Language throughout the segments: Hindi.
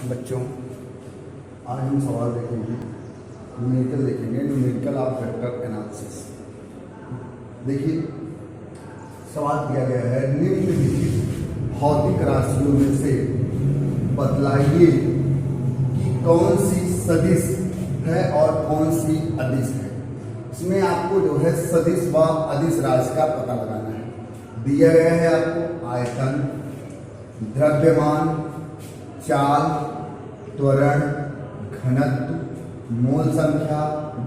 बच्चों, आज हम सवाल देखेंगे, न्यूमेरिकल देखेंगे, न्यूमेरिकल ऑफ वेक्टर एनालिसिस। देखिए, सवाल किया गया है, निम्नलिखित भौतिक राशियों में से बतलाइए कि कौन सी सदिश है और कौन सी अदिश है। इसमें आपको जो है सदिश व अदिश राशि का पता लगाना है। दिया गया है आपको आयतन, द्रव्यमान, चाल, त्वरण, घनत्व, मोल संख्या,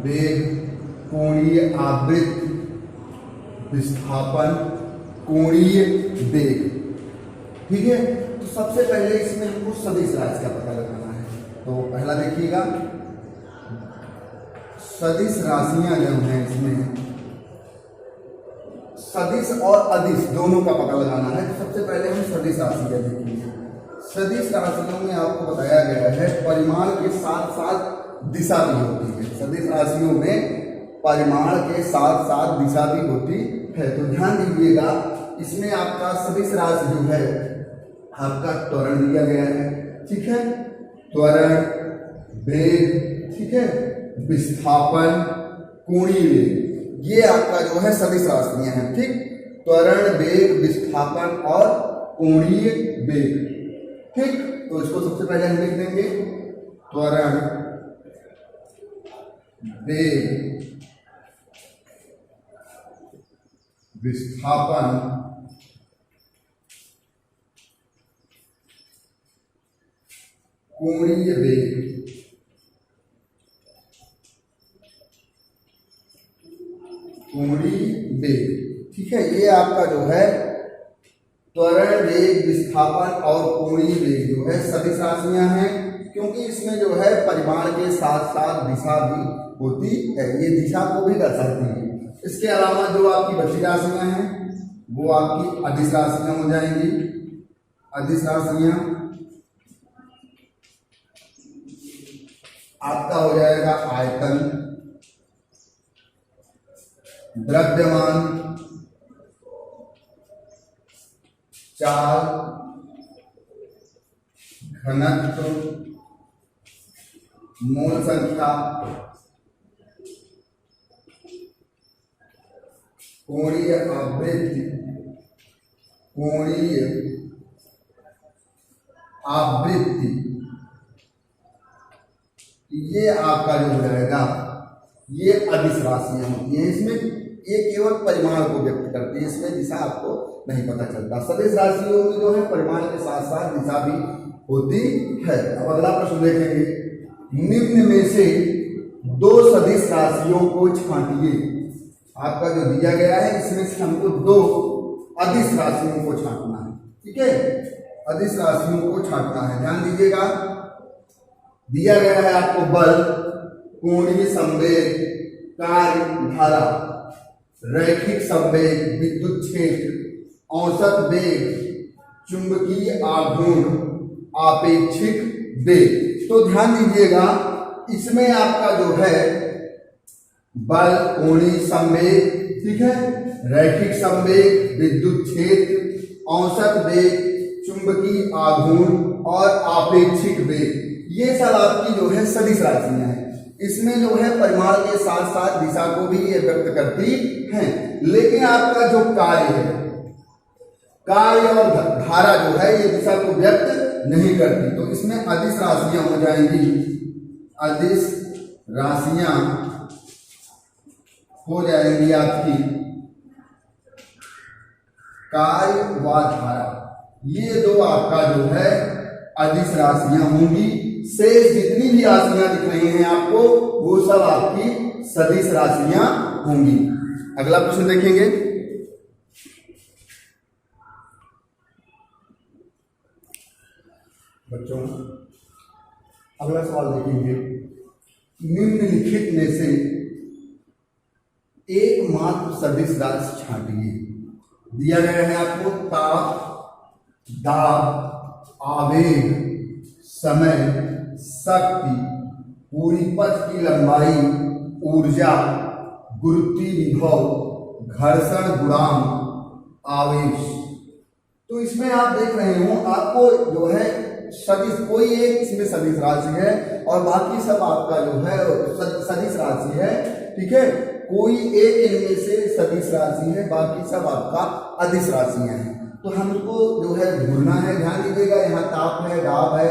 वेग, कोणीय आवृत्ति, विस्थापन, कोणीय वेग। ठीक है, तो सबसे पहले इसमें हमको सदिश राशि का पता लगाना है। तो पहला देखिएगा, सदिश राशियां जो हैं, इसमें सदिश और अदिश दोनों का पता लगाना है। तो सबसे पहले हम सदिश राशियां देखेंगे। सदिश राशियों में आपको बताया गया है परिमाण के साथ साथ दिशा भी होती है। सदिश राशियों में परिमाण के साथ साथ दिशा भी होती है। तो ध्यान दीजिएगा, इसमें आपका सदिश राशि जो है आपका त्वरण दिया गया है। ठीक है, त्वरण, वेग, ठीक है, विस्थापन, कोणीय वेग, ये आपका जो है सदिश राशियां हैं। ठीक, त्वरण, वेग, विस्थापन और कोणीय वेग। ठीक, तो इसको सबसे पहले हम लिख देंगे, त्वरण, वेग, विस्थापन, कोणीय वेग। कोणीय वेग, ठीक है, ये आपका जो है त्वरण, वेग, विस्थापन और कोणीय वेग जो है सदिश राशियां हैं, क्योंकि इसमें जो है परिमाण के साथ साथ दिशा भी होती है। ये दिशा को भी दर्शाती है। इसके अलावा जो आपकी बची राशियां हैं वो आपकी अदिश राशियां हो जाएंगी। अदिश राशियां आपका हो जाएगा आयतन, द्रव्यमान, चाल, घनत्व, मोल संख्या, कोणीय आवृत्ति, कोणीय आवृत्ति, ये आपका जो हो जाएगा ये अदिश राशियां होती हैं। इसमें ये केवल परिमाण को व्यक्त करती है, इसमें दिशा आपको नहीं पता चलता। सदिश राशियों में जो है परिमाण के साथ साथ दिशा भी होती है। अब अगला प्रश्न देखेंगे, निम्न में से दो सदिश राशियों को छांटिए। आपका जो दिया गया है इसमें से हमको दो अदिश राशियों को छांटना है। ठीक है, अदिश राशियों को छांटना है। ध्यान दीजिएगा, दिया गया है आपको बल, कोणीय संवेग, कार्य धारा, रैखिक संवेग, विद्युत क्षेत्र, औसत वेग, चुंबकीय आघूर्ण, आपेक्षिक वेग। तो ध्यान दीजिएगा, इसमें आपका जो है बल, कोणीय संवेग, ठीक है, रैखिक संवेग, विद्युत क्षेत्र, औसत वेग, चुंबकीय आघूर्ण और आपेक्षिक वेग, ये सब आपकी जो है सदिश राशियां हैं। इसमें जो है परिमाण के साथ साथ दिशा को भी ये व्यक्त करती हैं। लेकिन आपका जो कार्य है, कार्य और धारा जो है ये दिशा को व्यक्त नहीं करती। तो इसमें अदिश राशियां हो जाएंगी। अदिश राशियां हो जाएंगी आपकी कार्य व धारा। ये दो आपका जो है अदिश राशियां होंगी। शेष जितनी भी राशियां दिख रही हैं आपको वो सब आपकी सदिश राशियां होंगी। अगला प्रश्न देखेंगे, बच्चों अगला सवाल देखेंगे, निम्नलिखित में से एकमात्र सदिश राशि छांटिए। दिया गया है आपको ताप, दाब, आवेग, समय, शक्ति, पूरी पथ की लंबाई, ऊर्जा, गुरुत्वीय विभव, घर्षण गुणांक, आवेश। तो इसमें आप देख रहे हो आपको जो है सदिश, कोई एक इसमें सदिश राशि है और बाकी सब आपका जो है सदिश राशि है, ठीक है। कोई एक इनमें से सदिश राशि है, बाकी सब आपका अदिश राशियां हैं। तो हमको जो है ढूंढना है, ध्यान दीजिएगा, यहाँ ताप है, दाब है,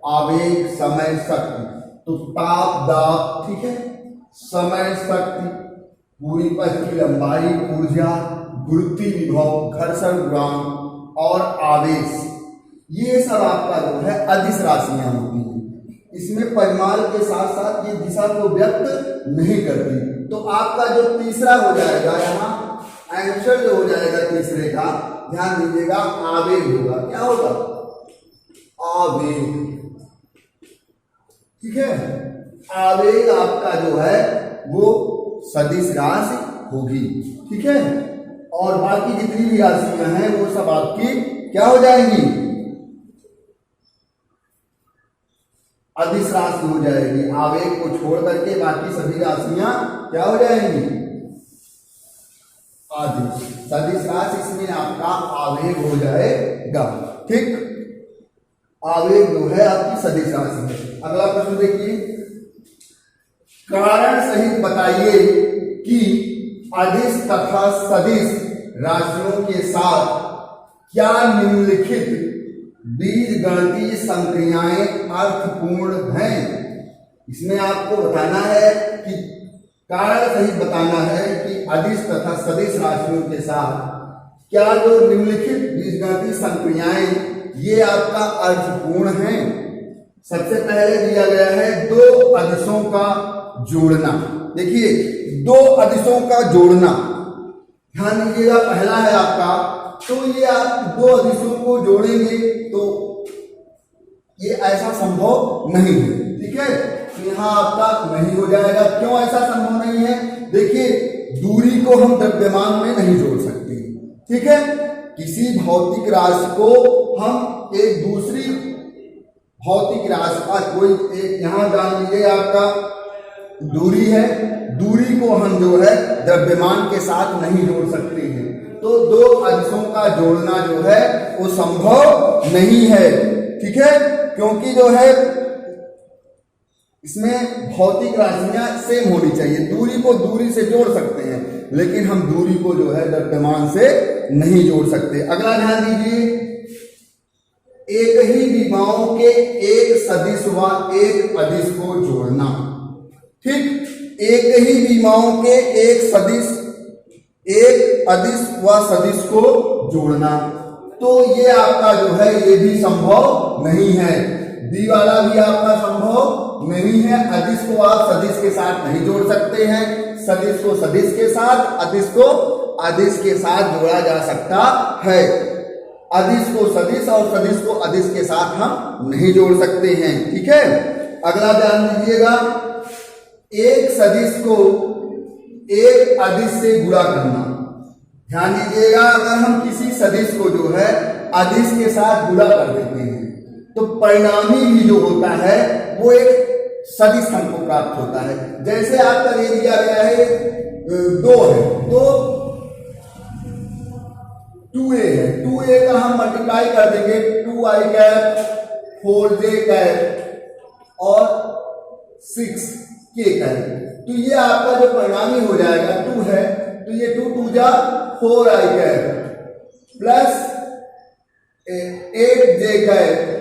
आवेग, समय, शक्ति। तो ताप, दाब, ठीक है, समय, शक्ति, पूरी पथ की लंबाई, ऊर्जा, गुरुत्वीय विभव, घर्षण गुणांक और आवेश, ये सब आपका जो है अदिश राशियां होती हैं। इसमें परिमाण के साथ साथ ये दिशा को व्यक्त नहीं करती। तो आपका जो तीसरा हो जाएगा, यहाँ आंसर जो हो जाएगा तीसरे का, ध्यान दीजिएगा, आवेग होगा। क्या होगा? आवेग, ठीक है। आवेग आपका जो है वो सदिश राशि होगी, ठीक है। और बाकी जितनी भी राशियां हैं वो सब आपकी क्या हो जाएंगी? अदिश राशि हो जाएगी। आवेग को छोड़ करके बाकी सभी राशियां क्या हो जाएंगी? अदिश। सदिश राशि इसमें आपका आवेग हो जाएगा, ठीक। आवेग जो है आपकी सदिश राशि है। अगला प्रश्न देखिए, कारण सहित बताइए कि अदिश तथा सदिश राशियों के साथ क्या निम्नलिखित बीजगणितीय संक्रियाएं अर्थपूर्ण हैं। इसमें आपको बताना है कि कारण सहित बताना है कि अदिश तथा सदिश राशियों के साथ क्या जो निम्नलिखित बीजगणितीय संक्रियाएं ये आपका अर्थपूर्ण हैं। सबसे पहले दिया गया है दो अदिशों का जोड़ना। देखिए, दो अदिशों का जोड़ना, ध्यान दीजिएगा, पहला है आपका, तो ये आप दो अदिशों को जोड़ेंगे तो ये ऐसा संभव नहीं है, ठीक है। तो यहाँ आपका नहीं हो जाएगा। क्यों ऐसा संभव नहीं है? देखिए, दूरी को हम द्रव्यमान में नहीं जोड़ सकते, ठीक है। किसी भौतिक राशि को हम एक दूसरी भौतिक राशि का कोई एक, यहां जान लीजिए आपका दूरी है, दूरी को हम जो है द्रव्यमान के साथ नहीं जोड़ सकते हैं। तो दो अदिशों का जोड़ना जो है वो संभव नहीं है, ठीक है। क्योंकि जो है इसमें भौतिक राशियां सेम होनी चाहिए। दूरी को दूरी से जोड़ सकते हैं, लेकिन हम दूरी को जो है द्रव्यमान से नहीं जोड़ सकते। अगला ध्यान दीजिए, एक ही विमाओं के एक सदिश व एक अदिश को जोड़ना, ठीक। एक ही विमाओं के एक सदिश, एक अदिश व सदिश को जोड़ना, तो ये आपका जो है ये भी संभव नहीं है। बी वाला भी आपका संभव नहीं है। अदिश को आप सदिश के साथ नहीं जोड़ सकते हैं, सदिश को सदिश के साथ, अदिश को अदिश के साथ जोड़ा जा सकता है। अदिश को सदिश और सदिश को अदिश के साथ हम नहीं जोड़ सकते हैं, ठीक है। अगला ध्यान दीजिएगा, एक सदिश को एक अदिश से गुणा करना। ध्यान दीजिएगा, अगर हम किसी सदिश को जो है अदिश के साथ गुणा कर देते हैं तो परिणामी भी जो होता है वो एक सदिश हमको प्राप्त होता है। जैसे आपका दे दिया गया है 2 है, तो 2a है, 2a का हम मल्टीप्लाई कर देंगे 2i कैप 4j कैप और 6k कैप, तो ये आपका जो परिणामी हो जाएगा 2 है, तो ये 2 2 जा 4i cap plus 8j cap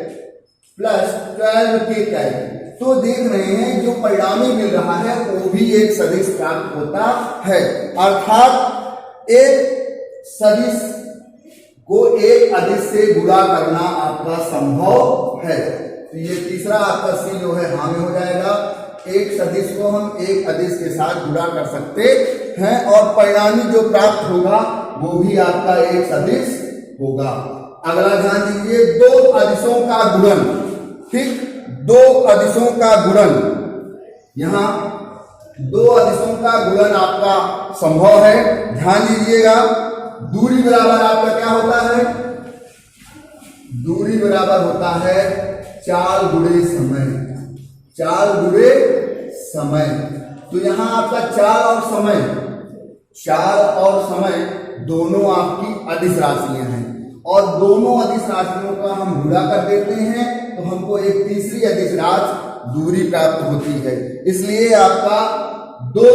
plus 12k cap. तो देख रहे हैं जो परिणामी मिल रहा है वो भी एक सदिश प्राप्त होता है। अर्थात एक सदिश को एक अदिश से गुणा करना आपका संभव है। तो ये तीसरा आपका सी जो है हाँ में हो जाएगा। एक सदिश को हम एक अदिश के साथ गुणा कर सकते हैं और परिणामी जो प्राप्त होगा वो भी आपका एक सदिश होगा। अगला ध्यान दीजिए, दो अदिशों का गुणन, ठीक, दो अदिशों का गुणन, यहां दो अदिशों का गुणन आपका संभव है। ध्यान दीजिएगा, दूरी बराबर आपका क्या होता है? दूरी बराबर होता है 4 गुणे समय, 4 गुणे समय। तो यहां आपका 4 और समय दोनों आपकी अदिश राशियां हैं और दोनों अदिश राशियों का हम गुणा कर देते हैं तो हमको एक तीसरी अदिश राशि दूरी प्राप्त होती है। इसलिए आपका दो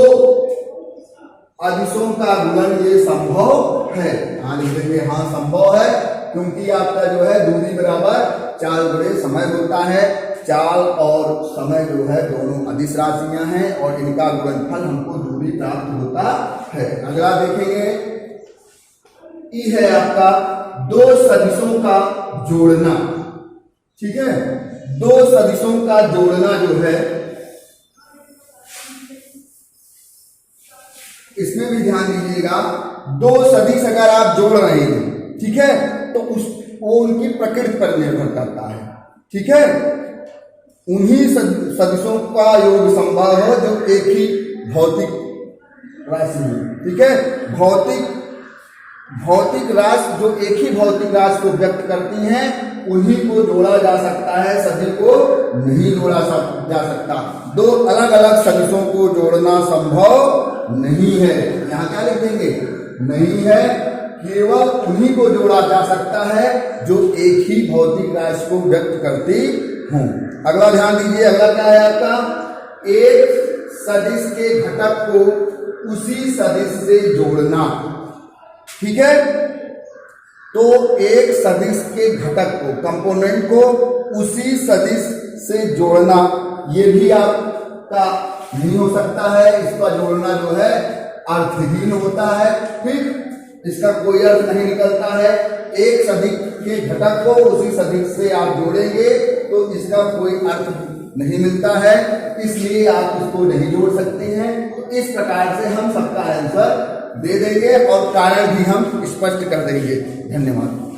अदिशों का गुणन ये संभव है। हाँ लिख देंगे, हाँ संभव है, क्योंकि आपका जो है दूरी बराबर चाल गुणे समय होता है। चाल और समय जो है दोनों अदिश राशियां हैं और इनका गुणनफल हमको दूरी प्राप्त होता है। अगला देखेंगे, ई है आपका दो सदिशों का जोड़ना। ठीक है, दो सदिशों का जोड़ना जो है, इसमें भी ध्यान दीजिएगा। दो सदिश अगर आप जोड़ रहे हैं, ठीक है, तो वो उनकी प्रकृति पर निर्भर करता है। ठीक है, उन्हीं सदिशों का योग संभव हो जो एक ही भौतिक राशि है। ठीक है, भौतिक राशि जो एक ही भौतिक राशि को व्यक्त करती हैं उन्हीं को जोड़ा जा सकता है, सभी को नहीं जोड़ा जा सकता। दो अलग अलग सदिशों को जोड़ना संभव नहीं है। यहाँ क्या लिख देंगे, नहीं है, केवल उन्हीं को जोड़ा जा सकता है जो एक ही भौतिक राशि को व्यक्त करती हूं। अगला ध्यान दीजिए, अगला क्या है आपका, एक सदिश के घटक को उसी सदिश से जोड़ना। ठीक है, तो एक सदिश के घटक को, कंपोनेंट को उसी सदिश से जोड़ना, ये भी आपका नहीं हो सकता है। इसका जोड़ना जो है अर्थहीन होता है, फिर इसका कोई अर्थ नहीं निकलता है। एक सदिश के घटक को उसी सदिश से आप जोड़ेंगे तो इसका कोई अर्थ नहीं मिलता है, इसलिए आप इसको नहीं जोड़ सकते हैं। तो इस प्रकार से हम सबका आंसर दे देंगे और कारण भी हम स्पष्ट कर देंगे। धन्यवाद।